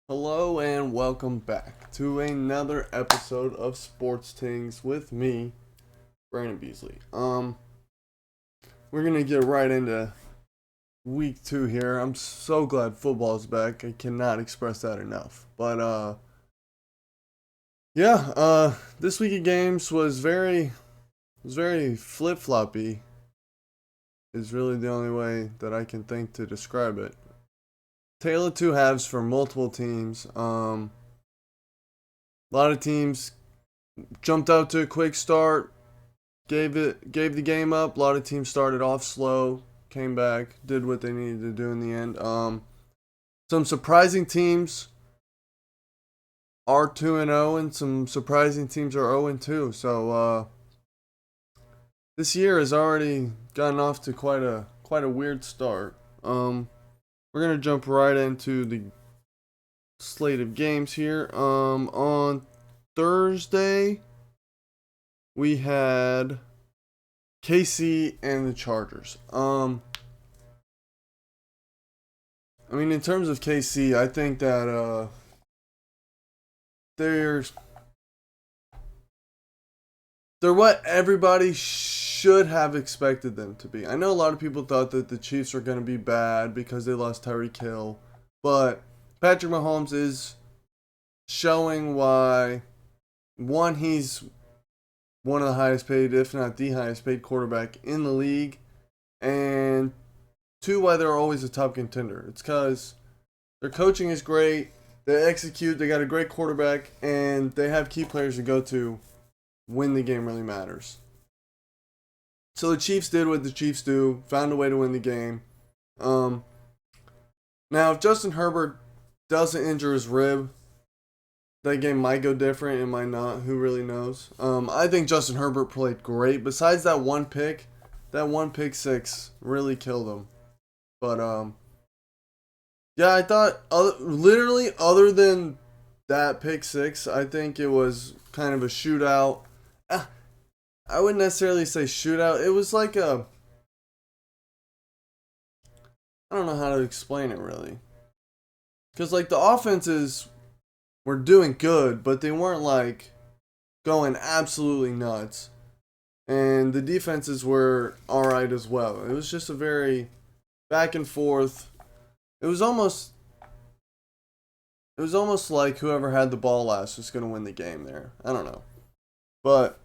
Hello and welcome back to another episode of Sports Tingz with me, Brandon Beasley. We're gonna get right into week 2 here. I'm so glad football's back. I cannot express that enough. But this week of games was very flip floppy. Is really the only way that I can think to describe it. Tale of two halves for multiple teams. A lot of teams jumped out to a quick start, gave the game up. A lot of teams started off slow, came back, did what they needed to do in the end. Some surprising teams are 2-0, and some surprising teams are 0-2. So this year has already gotten off to quite a weird start. We're gonna jump right into the slate of games here. On Thursday, we had KC and the Chargers. In terms of KC, I think that they're what everybody should have expected them to be. I know a lot of people thought that the Chiefs were going to be bad because they lost Tyreek Hill, but Patrick Mahomes is showing why, one, he's one of the highest paid, if not the highest paid quarterback in the league, and two, why they're always a top contender. It's because their coaching is great, they execute, they got a great quarterback, and they have key players to go to when the game really matters. So the Chiefs did what the Chiefs do, found a way to win the game. Now, if Justin Herbert doesn't injure his rib, that game might go different, it might not, who really knows. I think Justin Herbert played great. Besides that one pick six really killed him. But, I thought, literally, other than that pick six, I think it was kind of a shootout. I wouldn't necessarily say shootout. It was like I don't know how to explain it really. Because, the offenses were doing good, but they weren't, going absolutely nuts. And the defenses were alright as well. It was just a very back and forth. It was almost like whoever had the ball last was going to win the game there. I don't know. But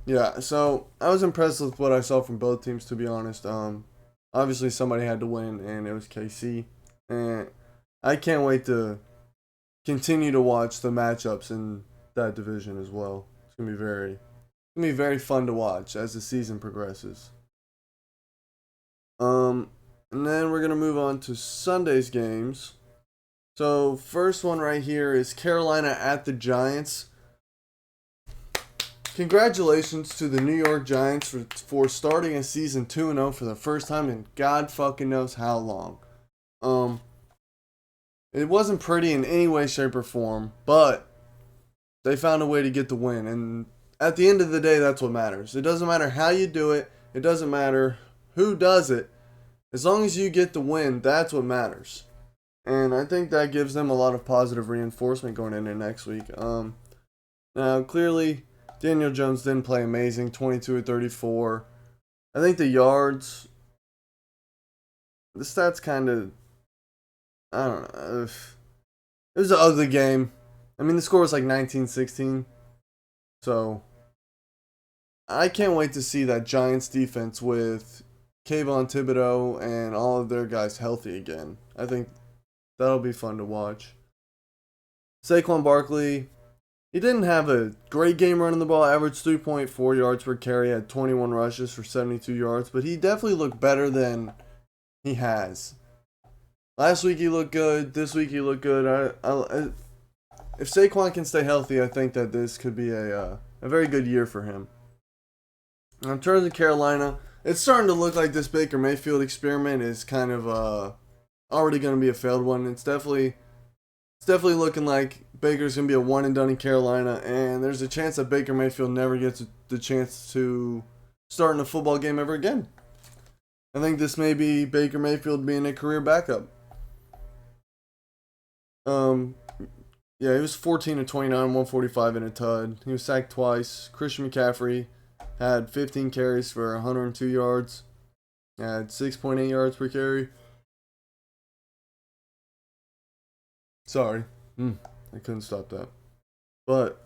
yeah, so I was impressed with what I saw from both teams, to be honest. Obviously somebody had to win, and it was KC. And I can't wait to continue to watch the matchups in that division as well. It's gonna be very fun to watch as the season progresses. And then we're gonna move on to Sunday's games. So first one right here is Carolina at the Giants. Congratulations to the New York Giants for starting a season 2-0 for the first time in God fucking knows how long. It wasn't pretty in any way, shape, or form, but they found a way to get the win. And at the end of the day, that's what matters. It doesn't matter how you do it. It doesn't matter who does it. As long as you get the win, that's what matters. And I think that gives them a lot of positive reinforcement going into next week. Now, clearly, Daniel Jones didn't play amazing, 22 of 34. I think the yards, the stats kind of, I don't know. It was an ugly game. The score was 19-16. So, I can't wait to see that Giants defense with Kayvon Thibodeau and all of their guys healthy again. I think that'll be fun to watch. Saquon Barkley, he didn't have a great game running the ball, averaged 3.4 yards per carry, had 21 rushes for 72 yards, but he definitely looked better than he has. Last week he looked good, this week he looked good. If Saquon can stay healthy, I think that this could be a very good year for him. In terms of Carolina, it's starting to look like this Baker Mayfield experiment is kind of already going to be a failed one. It's definitely looking like Baker's going to be a one and done in Carolina, and there's a chance that Baker Mayfield never gets the chance to start in a football game ever again. I think this may be Baker Mayfield being a career backup. Yeah, he was 14 of 29, 145 in a tud. He was sacked twice. Christian McCaffrey had 15 carries for 102 yards. Had 6.8 yards per carry. Sorry. I couldn't stop that. But,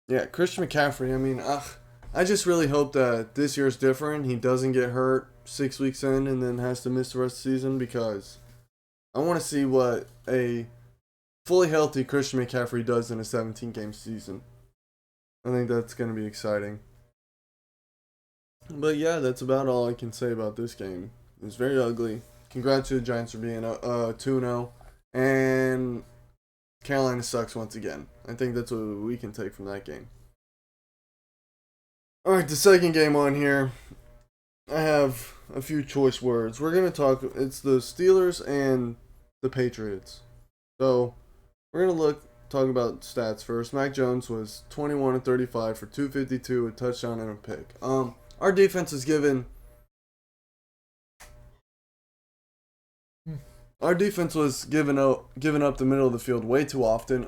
yeah, Christian McCaffrey, I mean, I just really hope that this year's different. He doesn't get hurt 6 weeks in and then has to miss the rest of the season, because I want to see what a fully healthy Christian McCaffrey does in a 17-game season. I think that's going to be exciting. But yeah, that's about all I can say about this game. It was very ugly. Congrats to the Giants for being 2-0. And Carolina sucks once again. I think that's what we can take from that game. Alright, the second game on here. I have a few choice words. We're going to talk, it's the Steelers and the Patriots. So, we're going to talk about stats first. Mac Jones was 21 of 35 for 252, a touchdown and a pick. Our defense is given. Our defense was giving up the middle of the field way too often.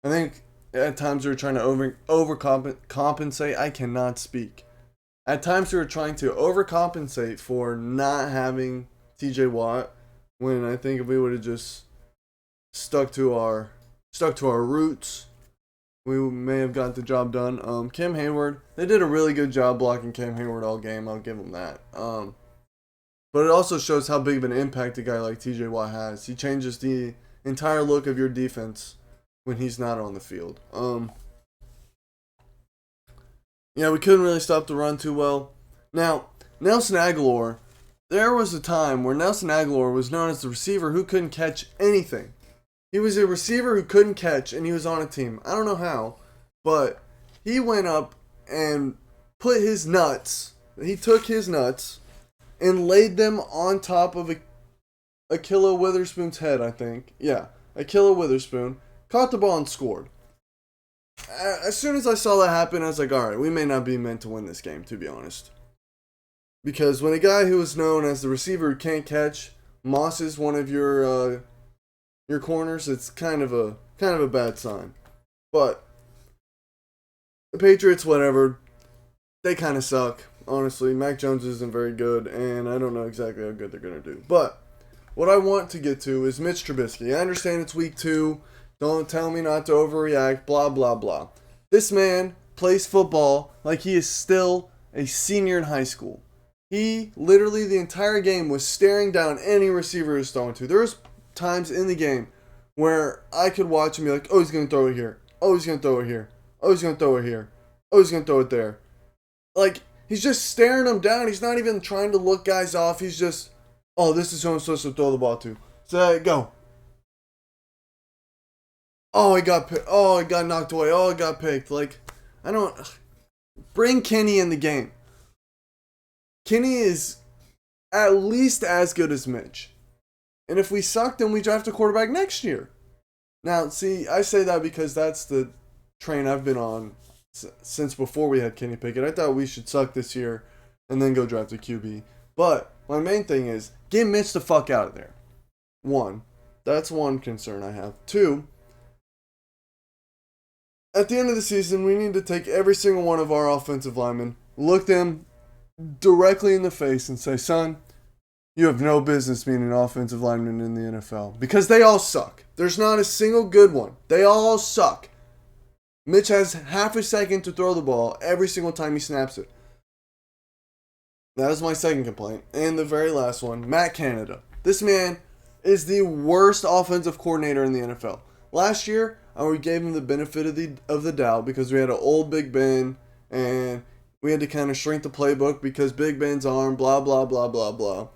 I think at times we were trying to overcompensate. I cannot speak. At times we were trying to overcompensate for not having T.J. Watt, when I think if we would have just stuck to our roots, we may have got the job done. Cam Hayward, they did a really good job blocking Cam Hayward all game. I'll give them that. But it also shows how big of an impact a guy like TJ Watt has. He changes the entire look of your defense when he's not on the field. Yeah, we couldn't really stop the run too well. Now, Nelson Agholor, there was a time where Nelson Agholor was known as the receiver who couldn't catch anything. He was a receiver who couldn't catch, and he was on a team. I don't know how, but he went up and put his nuts. He took his nuts and laid them on top of Ahkello Witherspoon's head, I think. Yeah, Ahkello Witherspoon caught the ball and scored. As soon as I saw that happen, I was like, alright, we may not be meant to win this game, to be honest. Because when a guy who is known as the receiver who can't catch mosses one of your corners, it's kind of a bad sign. But the Patriots, whatever, they kind of suck. Honestly, Mac Jones isn't very good, and I don't know exactly how good they're going to do. But what I want to get to is Mitch Trubisky. I understand it's week 2. Don't tell me not to overreact, blah, blah, blah. This man plays football like he is still a senior in high school. He literally the entire game was staring down any receiver he's throwing to. There was times in the game where I could watch him be like, oh, he's going to throw it here. Oh, he's going to throw it here. Oh, he's going to throw it here. Oh, he's going to throw it there. Like, he's just staring them down. He's not even trying to look guys off. He's just, oh, this is who I'm supposed to throw the ball to. So, go. Oh, I got knocked away. Oh, I got picked. Like, I don't... Bring Kenny in the game. Kenny is at least as good as Mitch. And if we suck, then we draft a quarterback next year. Now, see, I say that because that's the train I've been on since before we had Kenny Pickett. I thought we should suck this year and then go draft a QB. But my main thing is, get Mitch the fuck out of there. 1, that's one concern I have. 2, at the end of the season, we need to take every single one of our offensive linemen, look them directly in the face and say, son, you have no business being an offensive lineman in the NFL. Because they all suck. There's not a single good one. They all suck. Mitch has half a second to throw the ball every single time he snaps it. That is my second complaint. And the very last one, Matt Canada. This man is the worst offensive coordinator in the NFL. Last year, we gave him the benefit of the doubt because we had an old Big Ben and we had to kind of shrink the playbook because Big Ben's arm, blah, blah, blah, blah, blah.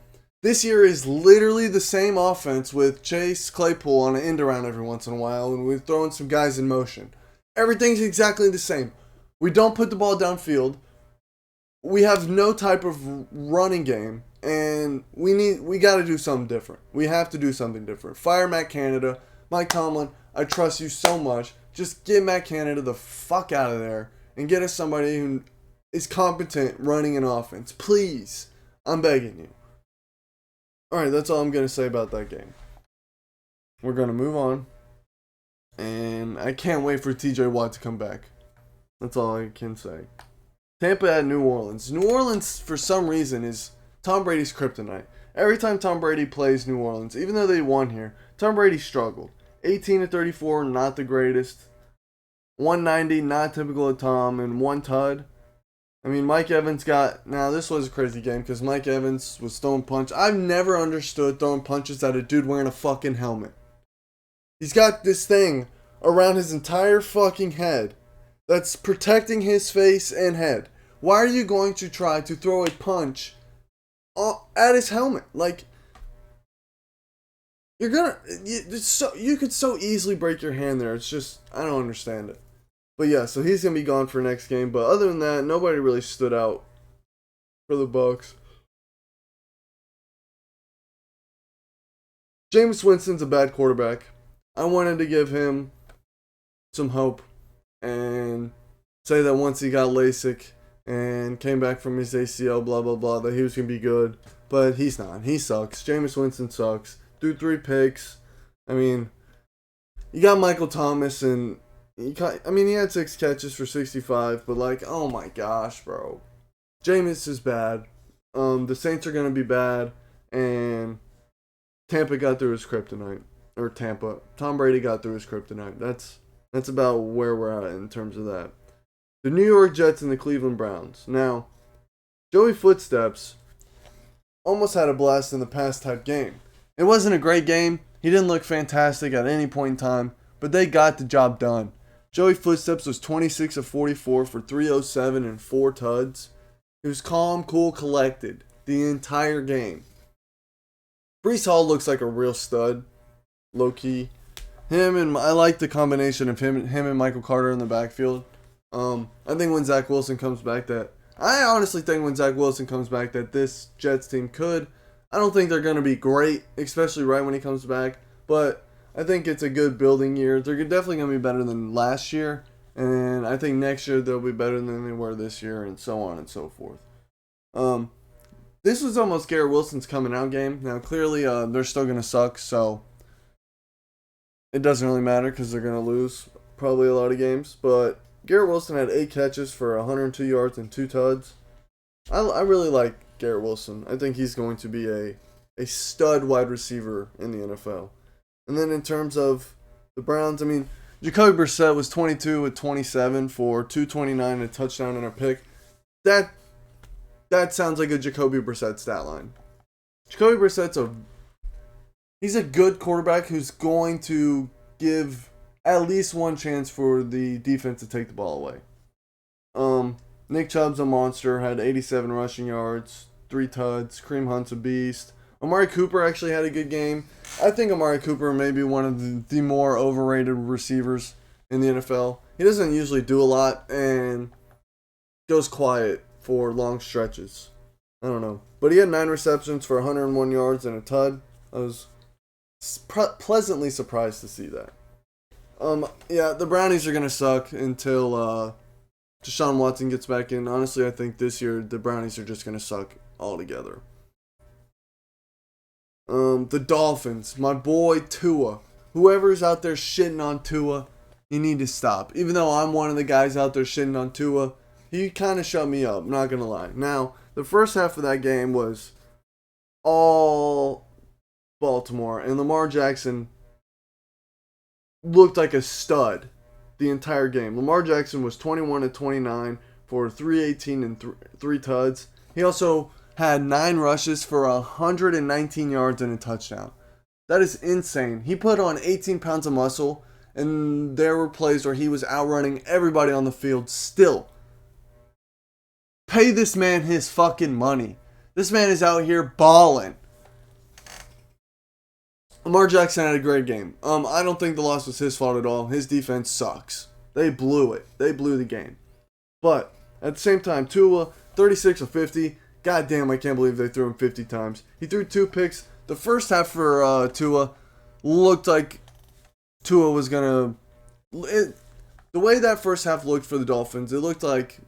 This year is literally the same offense with Chase Claypool on an end around every once in a while, and we're throwing some guys in motion. Everything's exactly the same. We don't put the ball downfield. We have no type of running game, and we got to do something different. We have to do something different. Fire Matt Canada. Mike Tomlin, I trust you so much. Just get Matt Canada the fuck out of there and get us somebody who is competent running an offense. Please. I'm begging you. Alright, that's all I'm going to say about that game. We're going to move on and I can't wait for TJ Watt to come back. That's all I can say. Tampa at New Orleans. New Orleans, for some reason, is Tom Brady's kryptonite. Every time Tom Brady plays New Orleans, even though they won here, Tom Brady struggled. 18-34, not the greatest. 190, not typical of Tom, and 1 tud. I mean, Mike Evans got... Now, this was a crazy game because Mike Evans was throwing punch. I've never understood throwing punches at a dude wearing a fucking helmet. He's got this thing around his entire fucking head that's protecting his face and head. Why are you going to try to throw a punch at his helmet? Like, you're gonna... You could so easily break your hand there. It's just... I don't understand it. But yeah, so he's going to be gone for next game. But other than that, nobody really stood out for the Bucs. Jameis Winston's a bad quarterback. I wanted to give him some hope and say that once he got LASIK and came back from his ACL, blah, blah, blah, that he was going to be good. But he's not. He sucks. Jameis Winston sucks. Threw 3 picks. I mean, you got Michael Thomas and... he had 6 catches for 65, but like, oh my gosh, bro. Jameis is bad. The Saints are going to be bad, and Tampa got through his kryptonite. Or Tampa. Tom Brady got through his kryptonite. That's about where we're at in terms of that. The New York Jets and the Cleveland Browns. Now, Joey Footsteps almost had a blast in the past type game. It wasn't a great game. He didn't look fantastic at any point in time, but they got the job done. Joey Footsteps was 26 of 44 for 307 and 4 tuds. He was calm, cool, collected the entire game. Breece Hall looks like a real stud, low key. I like the combination of him and Michael Carter in the backfield. I think when Zach Wilson comes back, I honestly think when Zach Wilson comes back that this Jets team could. I don't think they're going to be great, especially right when he comes back, but I think it's a good building year. They're definitely going to be better than last year, and I think next year they'll be better than they were this year, and so on and so forth. This was almost Garrett Wilson's coming out game. Now, clearly, they're still going to suck, so it doesn't really matter because they're going to lose probably a lot of games. But Garrett Wilson had 8 catches for 102 yards and 2 tuds. I really like Garrett Wilson. I think he's going to be a stud wide receiver in the NFL. And then in terms of the Browns, Jacoby Brissett was 22 at 27 for 229, a touchdown and a pick. That sounds like a Jacoby Brissett stat line. Jacoby Brissett's he's a good quarterback who's going to give at least one chance for the defense to take the ball away. Nick Chubb's a monster, had 87 rushing yards, 3 tuds. Kareem Hunt's a beast. Amari Cooper actually had a good game. I think Amari Cooper may be one of the more overrated receivers in the NFL. He doesn't usually do a lot and goes quiet for long stretches. I don't know. But he had 9 receptions for 101 yards and a tud. I was pleasantly surprised to see that. The Brownies are going to suck until Deshaun Watson gets back in. Honestly, I think this year the Brownies are just going to suck altogether. The Dolphins, my boy Tua. Whoever's out there shitting on Tua, you need to stop. Even though I'm one of the guys out there shitting on Tua, he kind of shut me up, not going to lie. Now, the first half of that game was all Baltimore, and Lamar Jackson looked like a stud the entire game. Lamar Jackson was 21 of 29 for 318 and 3 tuds. He also had 9 rushes for 119 yards and a touchdown. That is insane. He put on 18 pounds of muscle, and there were plays where he was outrunning everybody on the field still. Pay this man his fucking money. This man is out here balling. Lamar Jackson had a great game. I don't think the loss was his fault at all. His defense sucks. They blew it. They blew the game. But at the same time, Tua, 36 of 50. God damn, I can't believe they threw him 50 times. He threw 2 picks. The first half for Tua looked like Tua was going to... The way that first half looked for the Dolphins, it looked like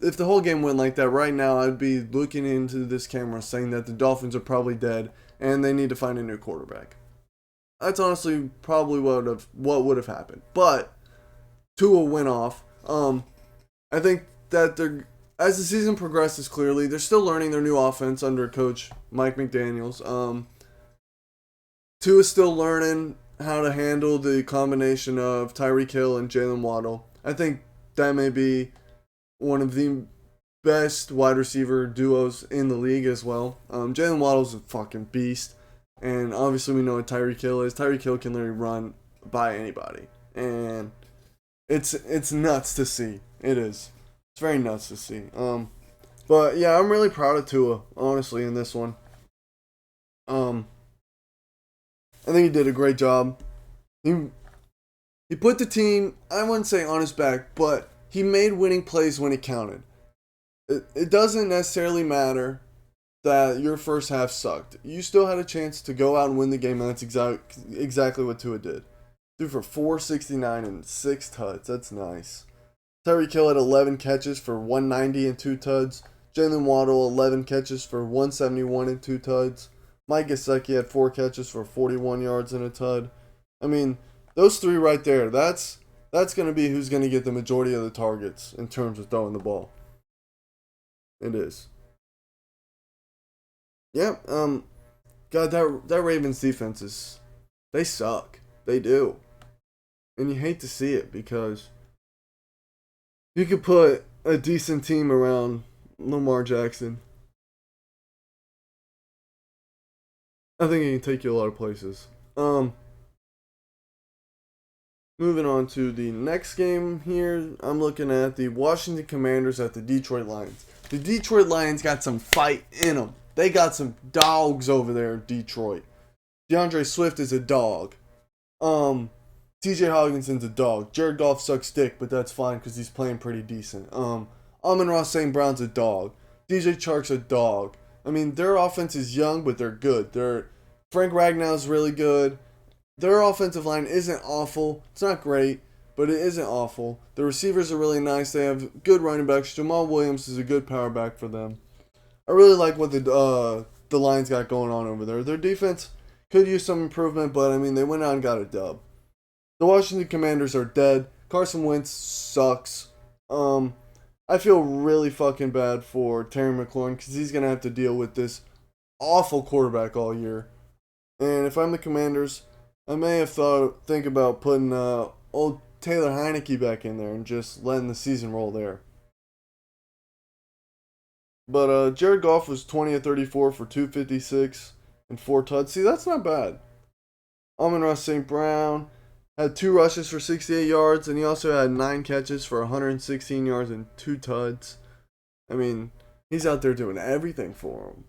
if the whole game went like that right now, I'd be looking into this camera saying that the Dolphins are probably dead and they need to find a new quarterback. That's honestly probably what would have happened. But Tua went off. I think that they're as the season progresses. Clearly, they're still learning their new offense under Coach Mike McDaniel's. Tua's still learning how to handle the combination of Tyreek Hill and Jalen Waddle. I think that may be one of the best wide receiver duos in the league as well. Jalen Waddle's a fucking beast, and obviously we know what Tyreek Hill is. Tyreek Hill can literally run by anybody, and it's nuts to see. It is. It's very nuts to see. But yeah, I'm really proud of Tua, honestly, in this one. I think he did a great job. He put the team, I wouldn't say on his back, but he made winning plays when it counted. It doesn't necessarily matter that your first half sucked. You still had a chance to go out and win the game, and that's exactly what Tua did. Threw for 469 and 6 tuds. That's nice. Tyreek Hill had 11 catches for 190 and 2 tuds. Jalen Waddle, 11 catches for 171 and 2 tuds. Mike Gesicki had 4 catches for 41 yards and a tud. I mean, those three right there, that's going to be who's going to get the majority of the targets in terms of throwing the ball. It is. Yeah, God, that Ravens defense they suck. They do. And you hate to see it because you could put a decent team around Lamar Jackson. I think he can take you a lot of places. Moving on to the next game here, I'm looking at the Washington Commanders at the Detroit Lions. The Detroit Lions got some fight in them. They got some dogs over there in Detroit. DeAndre Swift is a dog. TJ Hawkinson's a dog. Jared Goff sucks dick, but that's fine because he's playing pretty decent. Amon-Ra St. Brown's a dog. DJ Chark's a dog. I mean, their offense is young, but they're good. Frank Ragnow's really good. Their offensive line isn't awful. It's not great, but it isn't awful. The receivers are really nice. They have good running backs. Jamal Williams is a good power back for them. I really like what the Lions got going on over there. Their defense could use some improvement, but I mean, they went out and got a dub. The Washington Commanders are dead. Carson Wentz sucks. I feel really fucking bad for Terry McLaurin because he's going to have to deal with this awful quarterback all year. And if I'm the Commanders, I may have think about putting old Taylor Heineke back in there and just letting the season roll there. But Jared Goff was 20 of 34 for 256 and 4 tuds. See, that's not bad. Amon-Ra St. Brown had 2 rushes for 68 yards, and he also had 9 catches for 116 yards and 2 tuds. I mean, he's out there doing everything for him.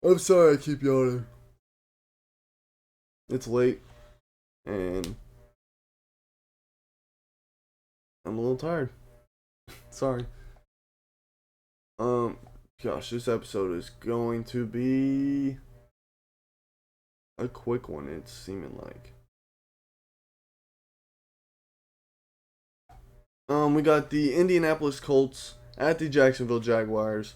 I'm sorry I keep yawning. It's late, and I'm a little tired. Sorry. Gosh, this episode is going to be a quick one, it's seeming like. We got the Indianapolis Colts at the Jacksonville Jaguars.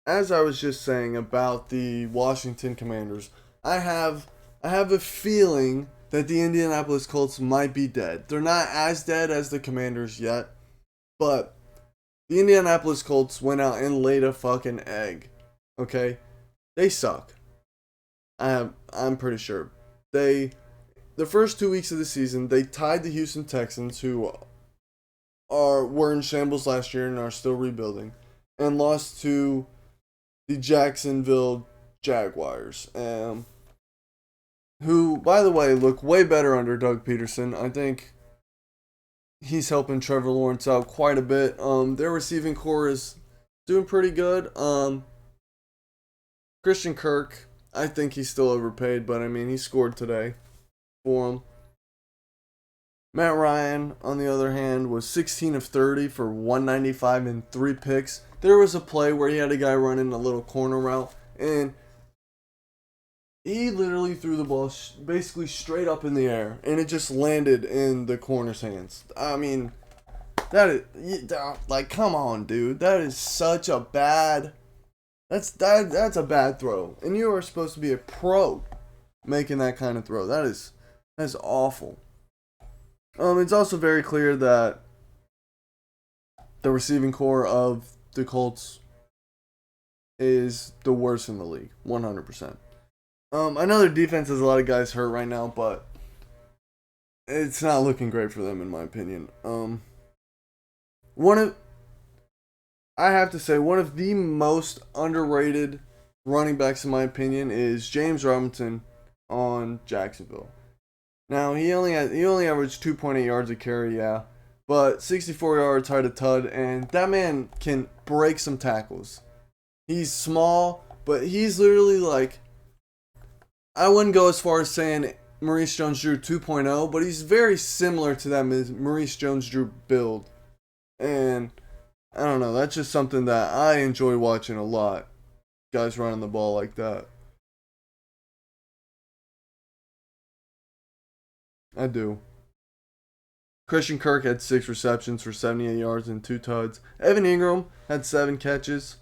As I was just saying about the Washington Commanders, I have a feeling that the Indianapolis Colts might be dead. They're not as dead as the Commanders yet, but the Indianapolis Colts went out and laid a fucking egg. Okay? They suck. I'm pretty sure. The first 2 weeks of the season, they tied the Houston Texans, who were in shambles last year and are still rebuilding, and lost to the Jacksonville Jaguars, who, by the way, look way better under Doug Peterson. I think he's helping Trevor Lawrence out quite a bit. Their receiving core is doing pretty good. Christian Kirk, I think he's still overpaid, but I mean, he scored today for him. Matt Ryan, on the other hand, was 16 of 30 for 195 and 3 picks. There was a play where he had a guy running a little corner route, and he literally threw the ball basically straight up in the air, and it just landed in the corner's hands. I mean, that is, like, come on, dude. That is such a bad That's a bad throw. And you are supposed to be a pro making that kind of throw. That is awful. It's also very clear that the receiving core of the Colts is the worst in the league, 100%. I know their defense has a lot of guys hurt right now, but it's not looking great for them in my opinion. One of I have to say one of the most underrated running backs in my opinion is James Robinson on Jacksonville. Now he only averaged 2.8 yards a carry, yeah, but 64 yards, had a tud, and that man can break some tackles. He's small, but he's literally like, I wouldn't go as far as saying Maurice Jones-Drew 2.0, but he's very similar to that Maurice Jones-Drew build. And I don't know, that's just something that I enjoy watching a lot. Guys running the ball like that. I do. Christian Kirk had 6 receptions for 78 yards and 2 tuds. Evan Ingram had 7 catches,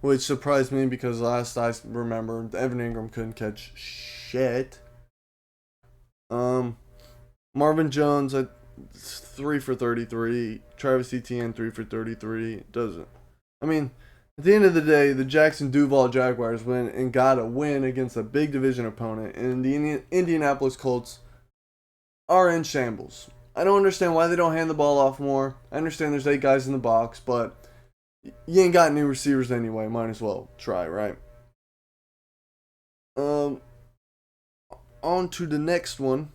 which surprised me because last I remember, Evan Ingram couldn't catch shit. Marvin Jones had 3 for 33. Travis Etienne 3 for 33. Doesn't. I mean, at the end of the day, the Jackson Duval Jaguars went and got a win against a big division opponent, and the Indianapolis Colts are in shambles. I don't understand why they don't hand the ball off more. I understand there's 8 guys in the box, but you ain't got any receivers anyway. Might as well try, right? On to the next one.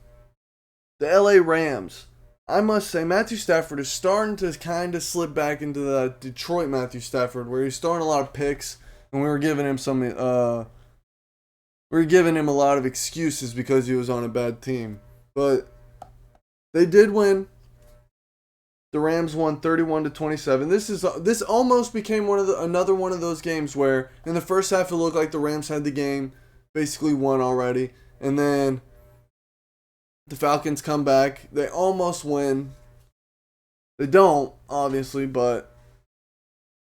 The LA Rams. I must say, Matthew Stafford is starting to kind of slip back into the Detroit Matthew Stafford, where he's throwing a lot of picks, and we were giving him a lot of excuses because he was on a bad team. But they did win. The Rams won 31-27. This almost became another one of those games where in the first half it looked like the Rams had the game, basically won already, and then the Falcons come back. They almost win. They don't, obviously, but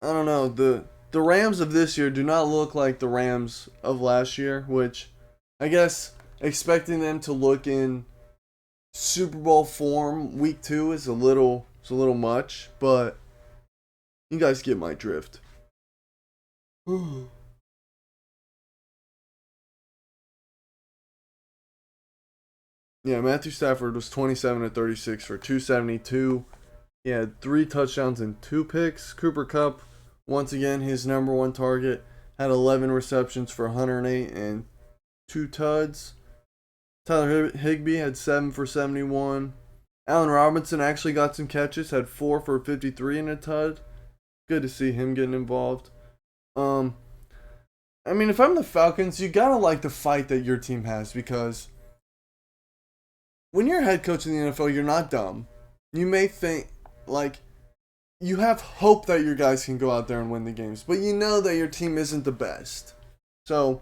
I don't know. The Rams of this year do not look like the Rams of last year, which I guess expecting them to look in Super Bowl form week 2 is a little much, but you guys get my drift. Yeah, Matthew Stafford was 27-36 for 272. He had 3 touchdowns and 2 picks. Cooper Kupp, once again, his number 1 target, had 11 receptions for 108 and 2 tuds. Tyler Higbee had 7 for 71. Allen Robinson actually got some catches, had 4 for 53 and a tud. Good to see him getting involved. I mean, if I'm the Falcons, you gotta like the fight that your team has, because when you're a head coach in the NFL, you're not dumb. You may think, like, you have hope that your guys can go out there and win the games, but you know that your team isn't the best. So,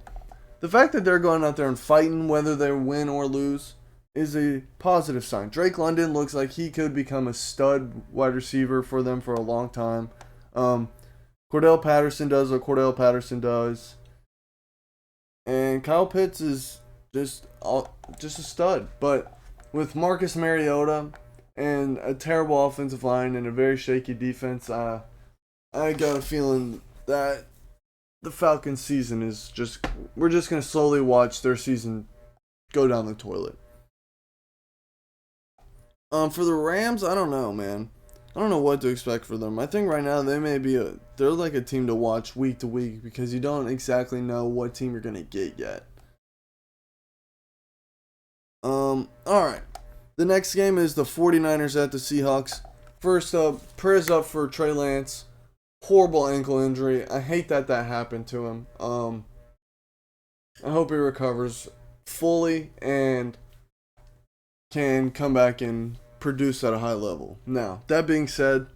the fact that they're going out there and fighting, whether they win or lose, is a positive sign. Drake London looks like he could become a stud wide receiver for them for a long time. Cordell Patterson does what Cordell Patterson does. And Kyle Pitts is just a stud. But with Marcus Mariota and a terrible offensive line and a very shaky defense, I got a feeling that the Falcons' season is we're just going to slowly watch their season go down the toilet. For the Rams, I don't know, man. I don't know what to expect for them. I think right now they're like a team to watch week to week because you don't exactly know what team you're going to get yet. Alright. The next game is the 49ers at the Seahawks. First up, prayers up for Trey Lance. Horrible ankle injury. I hate that happened to him. I hope he recovers fully and can come back and produce at a high level. Now, that being said,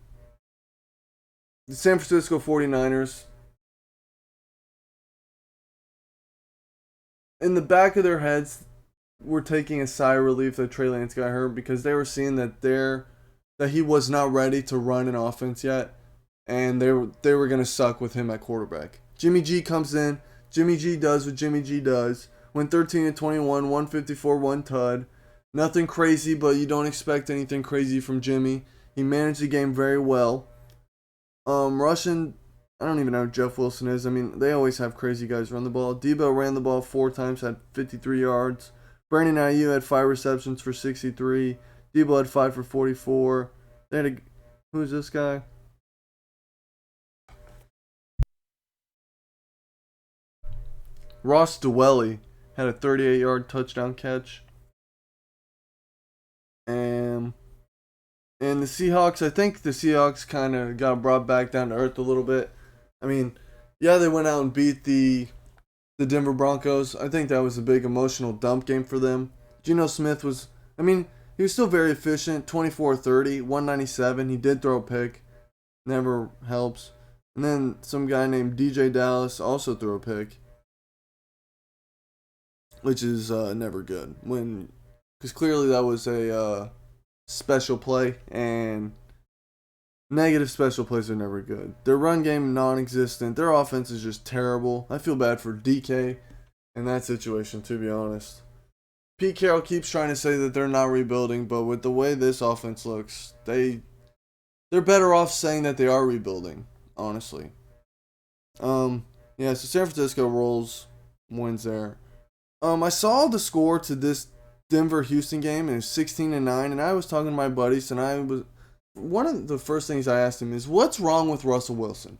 the San Francisco 49ers, in the back of their heads, were taking a sigh of relief that Trey Lance got hurt because they were seeing that he was not ready to run an offense yet, and they were going to suck with him at quarterback. Jimmy G comes in. Jimmy G does what Jimmy G does. Went 13-21, 154, 1 tud. Nothing crazy, but you don't expect anything crazy from Jimmy. He managed the game very well. Russian, I don't even know who Jeff Wilson is. I mean, they always have crazy guys run the ball. Debo ran the ball 4 times, had 53 yards. Brandon Aiyuk had 5 receptions for 63. Debo had 5 for 44. They had who's this guy? Ross Dwelly had a 38-yard touchdown catch. And the Seahawks, I think the Seahawks kind of got brought back down to earth a little bit. I mean, yeah, they went out and beat the Denver Broncos. I think that was a big emotional dump game for them. Geno Smith was, I mean, he was still very efficient, 24-30, 197. He did throw a pick. Never helps. And then some guy named DJ Dallas also threw a pick, which is never good. Because clearly that was a special play, and negative special plays are never good. Their run game non-existent. Their offense is just terrible. I feel bad for DK in that situation, to be honest. Pete Carroll keeps trying to say that they're not rebuilding, but with the way this offense looks, they're better off saying that they are rebuilding, honestly. Yeah, so San Francisco wins there. I saw the score to this Denver-Houston game, and it was 16-9, and I was talking to my buddies, and one of the first things I asked him is, what's wrong with Russell Wilson?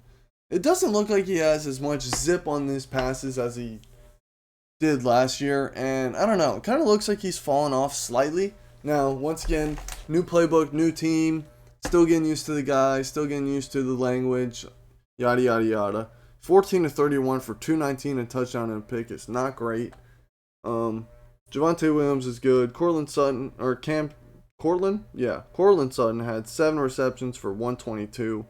It doesn't look like he has as much zip on his passes as he did last year, and I don't know, it kind of looks like he's fallen off slightly. Now, once again, new playbook, new team, still getting used to the guys, still getting used to the language, yada, yada, yada. 14-31 for 219, a touchdown and a pick is not great. Javonte Williams is good. Courtland Sutton had 7 receptions for 122.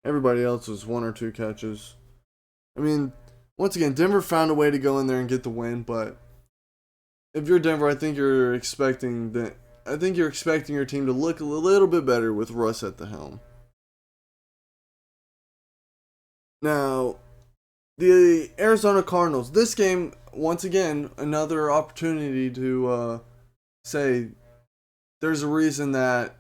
Everybody else was 1 or 2 catches. I mean, once again, Denver found a way to go in there and get the win, but if you're Denver, I think you're expecting your team to look a little bit better with Russ at the helm. Now, the Arizona Cardinals. This game, once again, another opportunity to say there's a reason that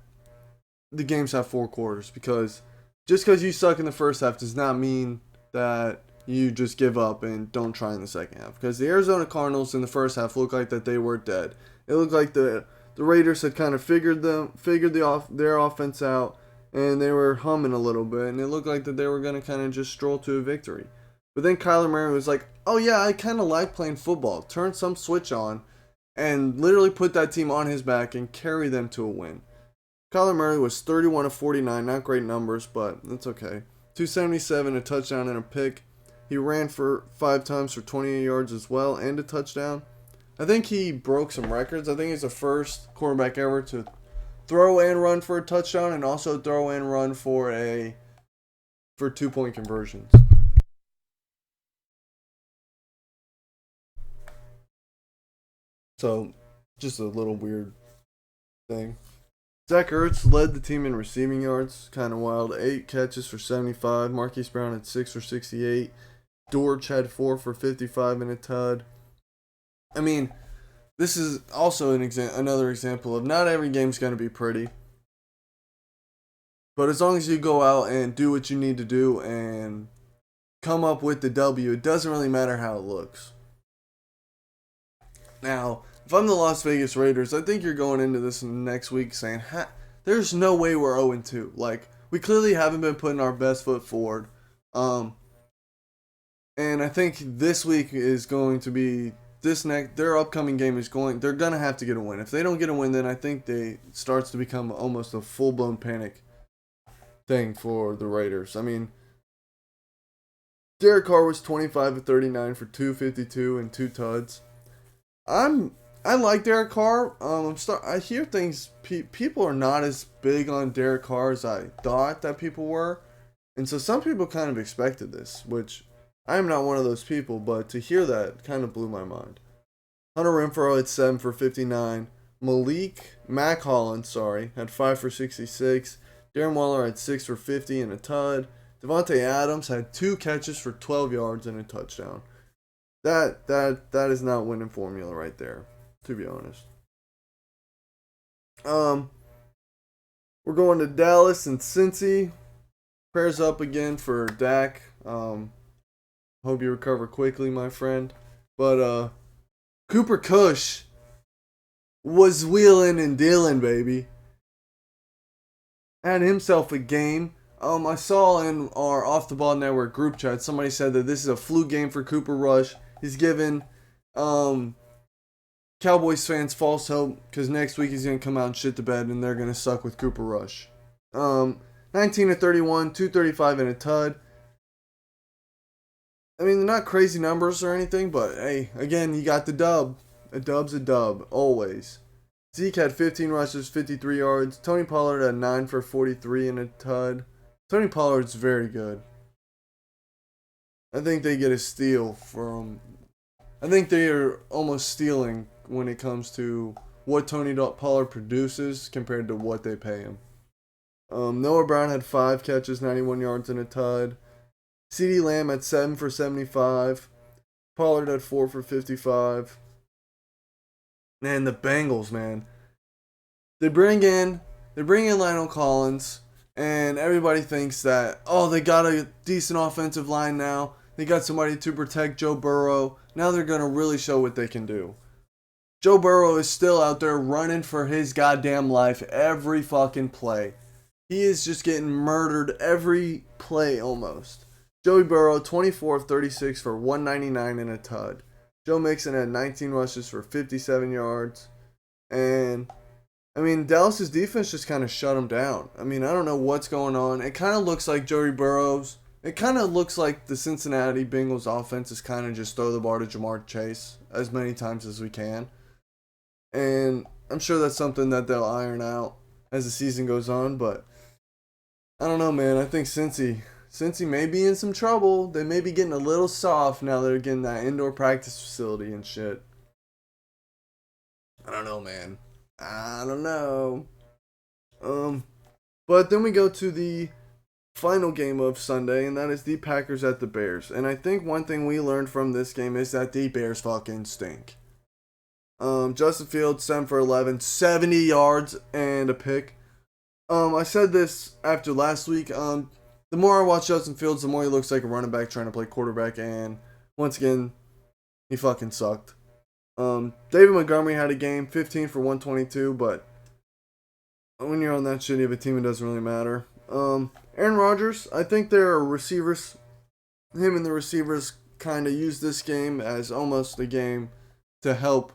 the games have 4 quarters. Because just because you suck in the first half does not mean that you just give up and don't try in the second half. Because the Arizona Cardinals in the first half looked like that they were dead. It looked like the Raiders had kind of figured their offense out, and they were humming a little bit, and it looked like that they were going to kind of just stroll to a victory. But then Kyler Murray was like, oh yeah, I kind of like playing football. Turn some switch on and literally put that team on his back and carry them to a win. Kyler Murray was 31 of 49, not great numbers, but it's okay. 277, a touchdown and a pick. He ran for 5 times for 28 yards as well and a touchdown. I think he broke some records. I think he's the first quarterback ever to throw and run for a touchdown and also throw and run for 2-point conversions. So, just a little weird thing. Zach Ertz led the team in receiving yards. Kind of wild. 8 catches for 75. Marquise Brown had 6 for 68. Dortch had 4 for 55 and a tud. I mean, this is also another example of not every game's going to be pretty. But as long as you go out and do what you need to do and come up with the W, it doesn't really matter how it looks. Now, if I'm the Las Vegas Raiders, I think you're going into this next week saying, there's no way we're 0-2. Like, we clearly haven't been putting our best foot forward. And I think this week is going to be their upcoming game they're going to have to get a win. If they don't get a win, then I think it starts to become almost a full-blown panic thing for the Raiders. I mean, Derek Carr was 25 of 39 for 252 and 2 tuds. I like Derek Carr. I hear things. People are not as big on Derek Carr as I thought that people were, and so some people kind of expected this, which I am not one of those people. But to hear that kind of blew my mind. Hunter Renfrow had 7 for 59. Mac Hollins, had 5 for 66. Darren Waller had 6 for 50 and a tud. Devontae Adams had 2 catches for 12 yards and a touchdown. That is not winning formula right there, to be honest. We're going to Dallas and Cincy. Prayers up again for Dak. Hope you recover quickly, my friend. But Cooper Kush was wheeling and dealing, baby. Had himself a game. I saw in our Off the Ball Network group chat, somebody said that this is a fluke game for Cooper Rush. He's given Cowboys fans false hope because next week he's going to come out and shit the bed and they're going to suck with Cooper Rush. 19 to 31, 235 and a tud. I mean, they're not crazy numbers or anything, but hey, again, you got the dub. A dub's a dub, always. Zeke had 15 rushes, 53 yards. Tony Pollard had 9 for 43 and a tud. Tony Pollard's very good. I think they get a steal from... I think they are almost stealing when it comes to what Tony Pollard produces compared to what they pay him. Noah Brown had 5 catches, 91 yards and a tud. CeeDee Lamb had 7 for 75. Pollard had 4 for 55. Man, the Bengals, man. They bring in Lionel Collins, and everybody thinks that, oh, they got a decent offensive line now. They got somebody to protect Joe Burrow. Now they're going to really show what they can do. Joe Burrow is still out there running for his goddamn life every fucking play. He is just getting murdered every play almost. Joey Burrow, 24 of 36 for 199 and a tud. Joe Mixon had 19 rushes for 57 yards. And, I mean, Dallas' defense just kind of shut him down. I mean, I don't know what's going on. It kind of looks like Joey Burrow's. It kind of looks like the Cincinnati Bengals offense is kind of just throw the ball to Jamar Chase as many times as we can. And I'm sure that's something that they'll iron out as the season goes on. But, I don't know, man. I think Cincy may be in some trouble. They may be getting a little soft now they're getting that indoor practice facility and shit. I don't know, man. I don't know. But then we go to the final game of Sunday, and that is the Packers at the Bears. And I think one thing we learned from this game is that the Bears fucking stink. Justin Fields, 7 for 11, 70 yards and a pick. I said this after last week. The more I watch Justin Fields, the more he looks like a running back trying to play quarterback, and once again, he fucking sucked. David Montgomery had a game, 15 for 122, but when you're on that shitty of a team, it doesn't really matter. Aaron Rodgers, I think their receivers, him and the receivers kind of used this game as almost a game to help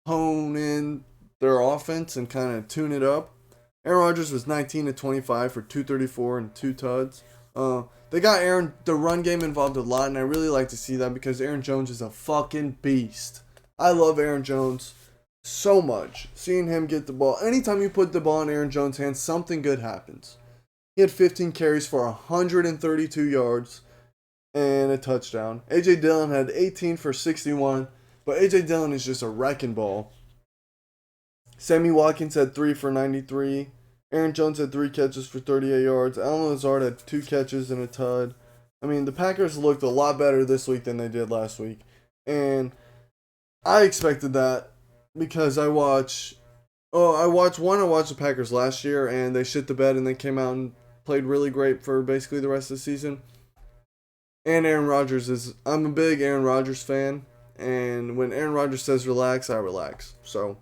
hone in their offense and kind of tune it up. Aaron Rodgers was 19 to 25 for 234 and 2 tuds. They got the run game involved a lot, and I really like to see that because Aaron Jones is a fucking beast. I love Aaron Jones so much. Seeing him get the ball. Anytime you put the ball in Aaron Jones' hands, something good happens. He had 15 carries for 132 yards and a touchdown. A.J. Dillon had 18 for 61, but A.J. Dillon is just a wrecking ball. Sammy Watkins had 3 for 93. Aaron Jones had 3 catches for 38 yards. Allen Lazard had 2 catches and a tud. I mean, the Packers looked a lot better this week than they did last week. And I expected that because I watched the Packers last year, and they shit the bed, and they came out and played really great for basically the rest of the season. And Aaron Rodgers I'm a big Aaron Rodgers fan, and when Aaron Rodgers says relax, I relax. So,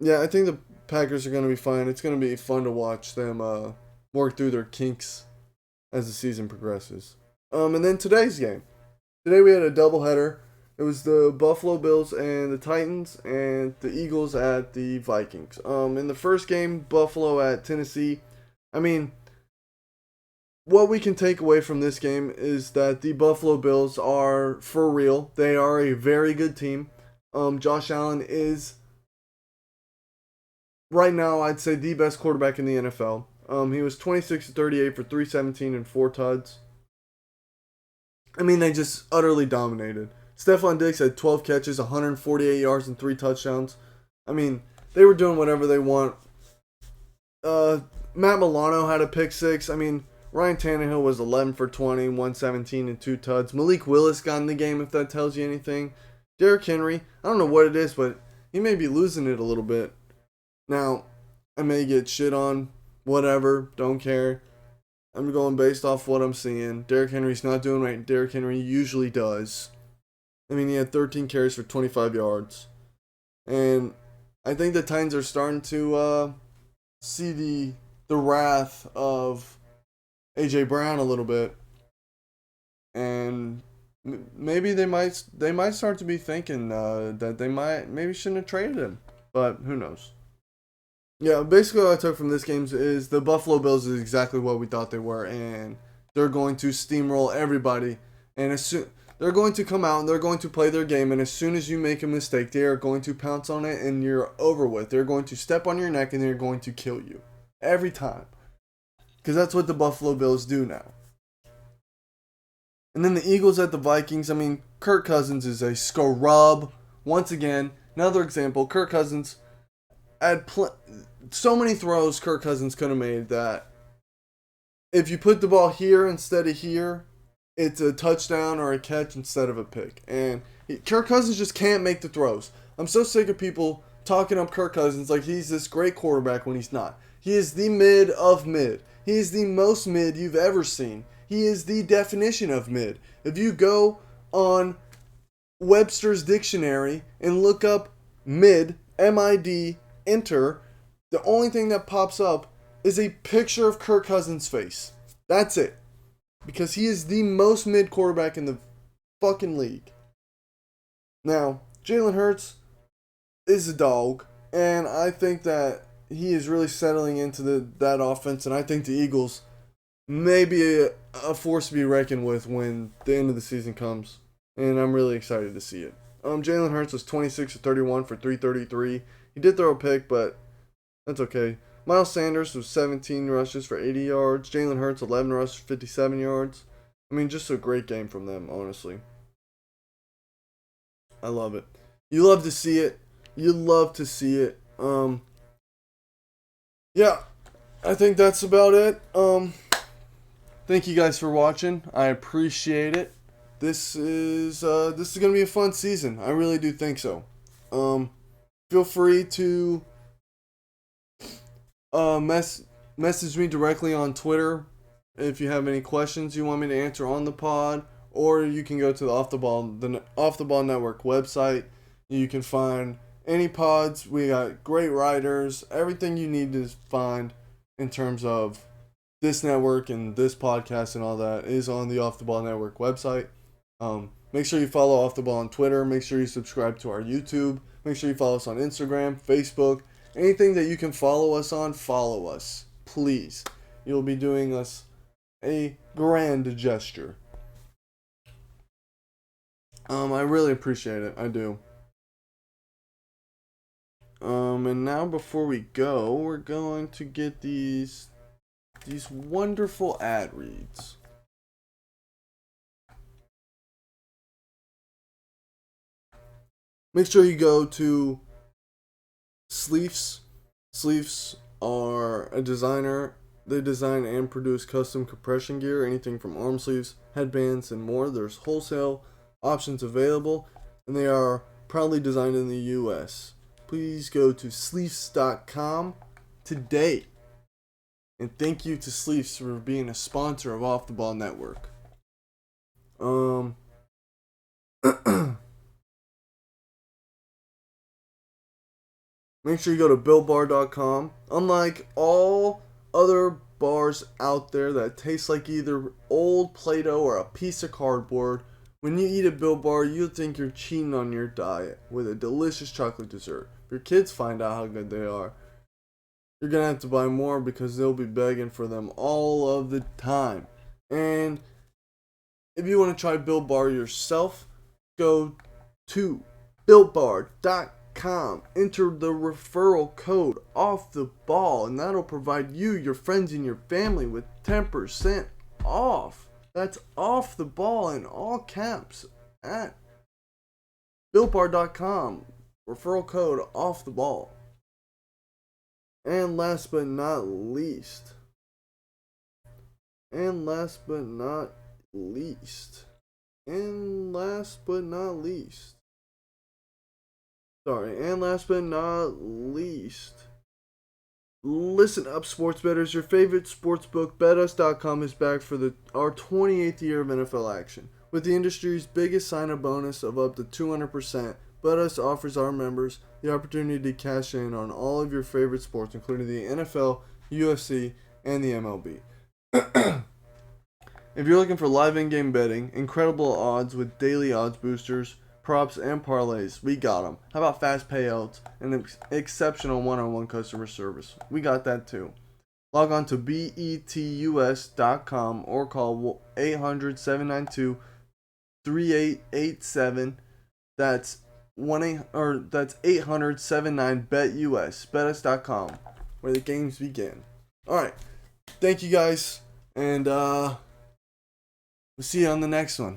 yeah, I think the Packers are going to be fine. It's going to be fun to watch them work through their kinks as the season progresses. And then today's game. Today we had a doubleheader. It was the Buffalo Bills and the Titans, and the Eagles at the Vikings. In the first game, Buffalo at Tennessee. I mean, what we can take away from this game is that the Buffalo Bills are for real. They are a very good team. Josh Allen is, right now, I'd say the best quarterback in the NFL. He was 26 to 38 for 317 and 4 tuds. I mean, they just utterly dominated. Stephon Diggs had 12 catches, 148 yards, and 3 touchdowns. I mean, they were doing whatever they want. Matt Milano had a pick 6. I mean, Ryan Tannehill was 11 for 20, 117 and 2 tuds. Malik Willis got in the game, if that tells you anything. Derrick Henry, I don't know what it is, but he may be losing it a little bit. Now, I may get shit on, whatever, don't care. I'm going based off what I'm seeing. Derrick Henry's not doing right. Derrick Henry usually does. I mean, he had 13 carries for 25 yards. And I think the Titans are starting to see the wrath of A.J. Brown a little bit. And maybe they might start to be thinking that they maybe shouldn't have traded him. But who knows? Yeah, basically what I took from this game is the Buffalo Bills is exactly what we thought they were, and they're going to steamroll everybody. And they're going to come out and they're going to play their game, and as soon as you make a mistake, they are going to pounce on it and you're over with. They're going to step on your neck and they're going to kill you. Every time. Because that's what the Buffalo Bills do now. And then the Eagles at the Vikings. I mean, Kirk Cousins is a scrub. Once again, another example. Kirk Cousins had so many throws Kirk Cousins could have made that if you put the ball here instead of here, it's a touchdown or a catch instead of a pick. And Kirk Cousins just can't make the throws. I'm so sick of people talking up Kirk Cousins like he's this great quarterback when he's not. He is the mid of mid. He is the most mid you've ever seen. He is the definition of mid. If you go on Webster's dictionary and look up mid, M-I-D, enter, the only thing that pops up is a picture of Kirk Cousins' face. That's it. Because he is the most mid quarterback in the fucking league. Now, Jalen Hurts is a dog, and I think that he is really settling into that offense, and I think the Eagles may be a force to be reckoned with when the end of the season comes, and I'm really excited to see it. Jalen Hurts was 26 of 31 for 333. He did throw a pick, but that's okay. Miles Sanders was 17 rushes for 80 yards. Jalen Hurts, 11 rushes for 57 yards. I mean, just a great game from them, honestly. I love it. You love to see it. You love to see it. Yeah, I think that's about it. Thank you guys for watching. I appreciate it. This is gonna be a fun season. I really do think so. Feel free to message me directly on Twitter if you have any questions you want me to answer on the pod, or you can go to the Off the Ball Network website. You can find any pods. We got great writers. Everything you need to find in terms of this network and this podcast and all that is on the Off the Ball Network website. Make sure you follow Off the Ball on Twitter. Make sure you subscribe to our YouTube. Make sure you follow us on Instagram, Facebook. Anything that you can follow us on, follow us. Please. You'll be doing us a grand gesture. I really appreciate it. I do. And now before we go, we're going to get these wonderful ad reads. Make sure you go to Sleeves. Sleeves are a designer. They design and produce custom compression gear, anything from arm sleeves, headbands, and more. There's wholesale options available, and they are proudly designed in the U.S. Please go to sleeves.com today. And thank you to Sleeves for being a sponsor of Off the Ball Network. Make sure you go to BuiltBar.com. Unlike all other bars out there that taste like either old Play-Doh or a piece of cardboard, when you eat a Built Bar, you think you're cheating on your diet with a delicious chocolate dessert. If your kids find out how good they are, you're going to have to buy more because they'll be begging for them all of the time. And if you want to try Built Bar yourself, go to BuiltBar.com. Enter the referral code Off the Ball, and that'll provide you, your friends, and your family with 10% off. That's Off the Ball in all caps at BuiltBar.com. Referral code Off the Ball. And last but not least, And last but not least. And last but not least. Listen up, sports bettors. Your favorite sportsbook, BetUs.com, is back for our 28th year of NFL action. With the industry's biggest sign-up bonus of up to 200%, BetUs offers our members the opportunity to cash in on all of your favorite sports, including the NFL, UFC, and the MLB. If you're looking for live in-game betting, incredible odds with daily odds boosters, props, and parlays, we got them. How about fast payouts and exceptional one-on-one customer service? We got that too. Log on to betus.com or call 800-792-3887. That's 800-79-BET-US. Betus.com, where the games begin. All right, thank you guys, and we'll see you on the next one.